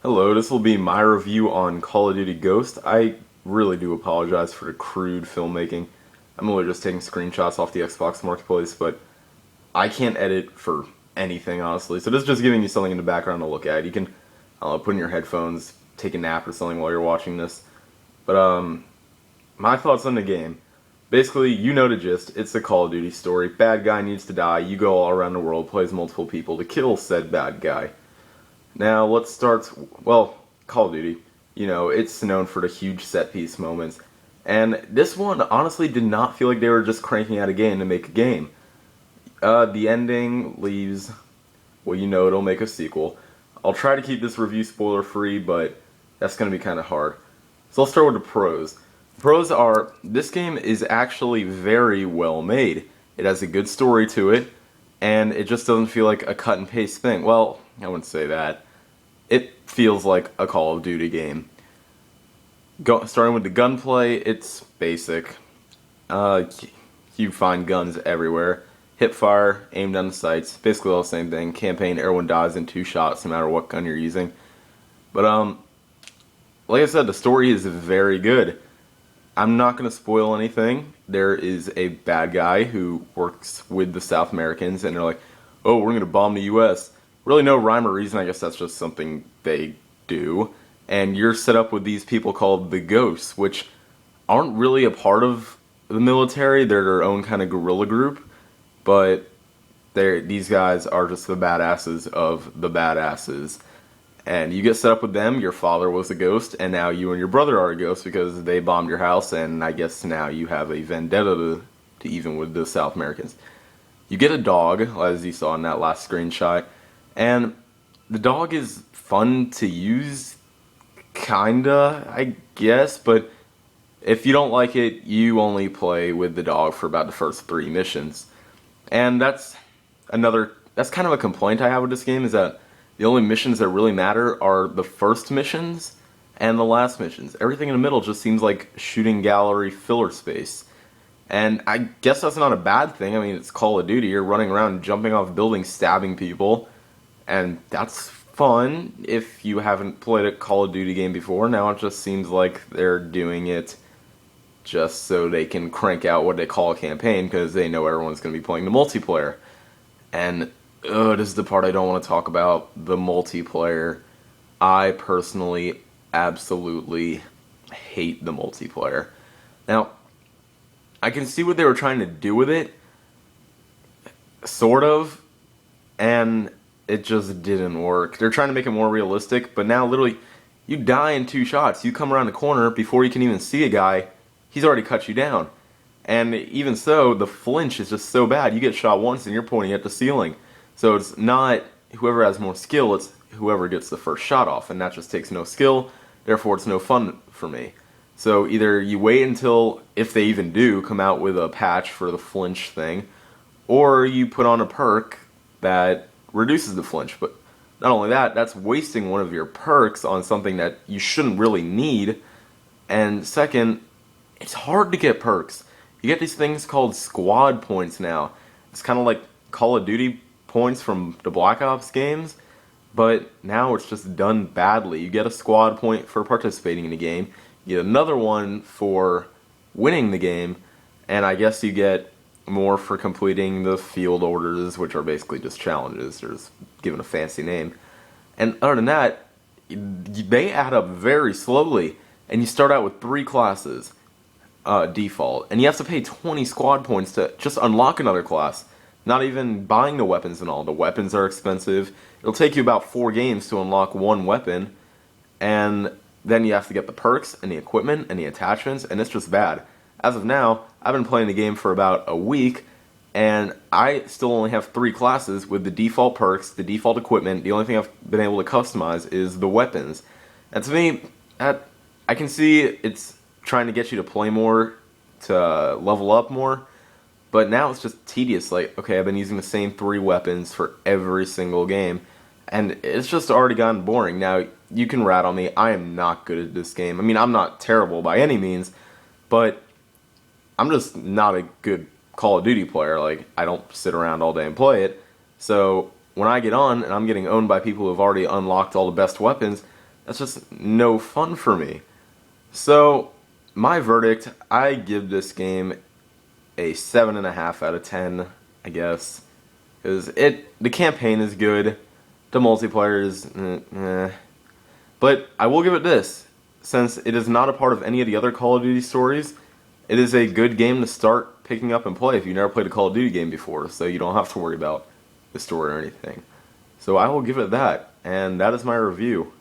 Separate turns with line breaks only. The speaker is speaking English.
Hello, this will be my review on Call of Duty Ghost. I really do apologize for the crude filmmaking. I'm literally just taking screenshots off the Xbox Marketplace, but I can't edit for anything, honestly. So this is just giving you something in the background to look at. You can put in your headphones, take a nap or something while you're watching this. But my thoughts on the game. Basically, you know the gist. It's a Call of Duty story. Bad guy needs to die. You go all around the world, plays multiple people to kill said bad guy. Now let's start. Well, Call of Duty, it's known for the huge set piece moments, and this one honestly did not feel like they were just cranking out a game to make a game. The ending leaves, well, it'll make a sequel. I'll try to keep this review spoiler free, but that's gonna be kind of hard. So I'll start with the pros. The pros are this game is actually very well made. It has a good story to it, and it just doesn't feel like a cut and paste thing. Well, I wouldn't say that. It feels like a Call of Duty game. Starting with the gunplay, it's basic. You find guns everywhere. Hip fire, aim down the sights, basically all the same thing. Campaign, everyone dies in 2 shots no matter what gun you're using. But like I said, the story is very good. I'm not going to spoil anything. There is a bad guy who works with the South Americans, and they're like, oh, we're going to bomb the U.S., really no rhyme or reason. I guess that's just something they do. And you're set up with these people called the Ghosts, which aren't really a part of the military. They're their own kind of guerrilla group, but these guys are just the badasses of the badasses. And you get set up with them. Your father was a ghost, and now you and your brother are a ghost because they bombed your house, and I guess now you have a vendetta to even with the South Americans. You get a dog, as you saw in that last screenshot. And the dog is fun to use, kinda, I guess, but if you don't like it, you only play with the dog for about the first 3 missions. And that's kind of a complaint I have with this game, is that the only missions that really matter are the first missions and the last missions. Everything in the middle just seems like shooting gallery filler space. And I guess that's not a bad thing. I mean, it's Call of Duty. You're running around, jumping off buildings, stabbing people. And that's fun if you haven't played a Call of Duty game before. Now it just seems like they're doing it just so they can crank out what they call a campaign because they know everyone's going to be playing the multiplayer. And this is the part I don't want to talk about, the multiplayer. I personally absolutely hate the multiplayer. Now, I can see what they were trying to do with it, sort of, and it just didn't work. They're trying to make it more realistic, but now literally you die in 2 shots. You come around the corner before you can even see a guy, he's already cut you down. And even so, the flinch is just so bad. You get shot once and you're pointing at the ceiling. So it's not whoever has more skill, it's whoever gets the first shot off, and that just takes no skill, therefore it's no fun for me. So either you wait until, if they even do, come out with a patch for the flinch thing, or you put on a perk that reduces the flinch. But not only that, that's wasting one of your perks on something that you shouldn't really need. And second, it's hard to get perks. You get these things called squad points now. It's kind of like Call of Duty points from the Black Ops games, but now it's just done badly. You get a squad point for participating in the game, you get another one for winning the game, and I guess you get more for completing the field orders, which are basically just challenges. They're just given a fancy name. And other than that, they add up very slowly, and you start out with 3 classes default, and you have to pay 20 squad points to just unlock another class. Not even buying the weapons and all. The weapons are expensive. It'll take you about 4 games to unlock 1 weapon, and then you have to get the perks and the equipment and the attachments, and it's just bad. As of now, I've been playing the game for about a week, and I still only have 3 classes with the default perks, the default equipment. The only thing I've been able to customize is the weapons. And to me, I can see it's trying to get you to play more, to level up more, but now it's just tedious. Like, okay, I've been using the same 3 weapons for every single game, and it's just already gotten boring. Now, you can rat on me, I am not good at this game. I mean, I'm not terrible by any means, but I'm just not a good Call of Duty player. Like, I don't sit around all day and play it. So when I get on and I'm getting owned by people who have already unlocked all the best weapons, That's just no fun for me. So, my verdict, I give this game a 7.5 out of 10, I guess. Because the campaign is good, the multiplayer is But I will give it this. Since it is not a part of any of the other Call of Duty stories, it is a good game to start picking up and play if you've never played a Call of Duty game before, so you don't have to worry about the story or anything. So I will give it that, and that is my review.